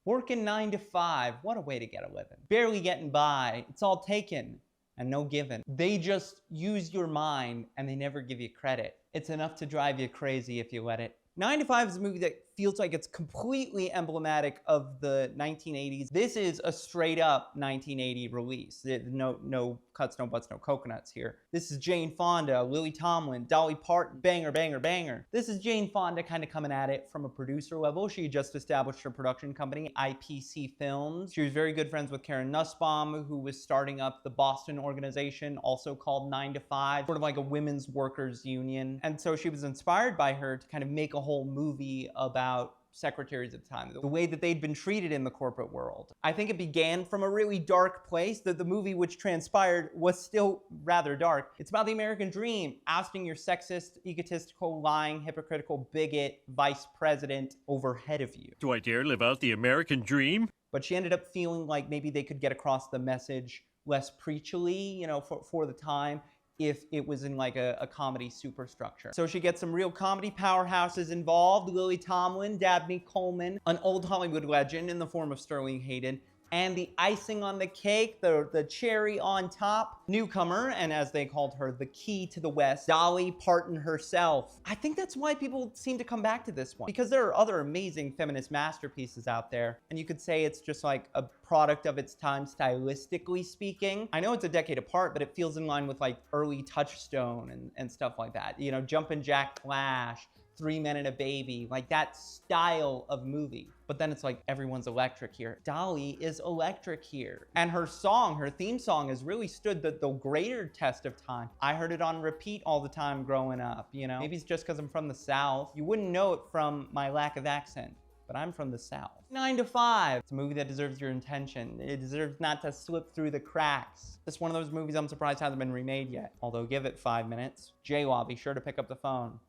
Working 9 to 5, what a way to get a living. Barely getting by, it's all taken and no given. They just use your mind and they never give you credit. It's enough to drive you crazy if you let it. 9 to 5 is a movie that feels like it's completely emblematic of the 1980s. This is a straight up 1980 release. No cuts, no butts, no coconuts here. This is Jane Fonda, Lily Tomlin, Dolly Parton, banger, banger, banger. This is Jane Fonda kind of coming at it from a producer level. She just established her production company, IPC Films. She was very good friends with Karen Nussbaum, who was starting up the Boston organization, also called 9 to 5, sort of like a women's workers union. And so she was inspired by her to kind of make a whole movie about secretaries at the time, the way that they'd been treated in the corporate world. I think it began from a really dark place, that the movie which transpired was still rather dark. It's about the American dream, ousting your sexist, egotistical, lying, hypocritical, bigot vice president overhead of you. Do I dare live out the American dream? But she ended up feeling like maybe they could get across the message less preachily, you know, for the time, if it was in like a comedy superstructure. So she gets some real comedy powerhouses involved: Lily Tomlin, Dabney Coleman, an old Hollywood legend in the form of Sterling Hayden, and the icing on the cake, the cherry on top, newcomer, and as they called her, the key to the West, Dolly Parton herself. I think that's why people seem to come back to this one, because there are other amazing feminist masterpieces out there, and you could say it's just like a product of its time, stylistically speaking. I know it's a decade apart, but it feels in line with like early Touchstone and stuff like that. You know, Jumpin' Jack Flash, 3 Men and a Baby, like that style of movie. But then it's like everyone's electric here. Dolly is electric here. And her song, her theme song, has really stood the greater test of time. I heard it on repeat all the time growing up, you know? Maybe it's just because I'm from the South. You wouldn't know it from my lack of accent, but I'm from the South. 9 to 5. It's a movie that deserves your attention. It deserves not to slip through the cracks. It's one of those movies I'm surprised hasn't been remade yet. Although give it 5 minutes. J-Law, be sure to pick up the phone.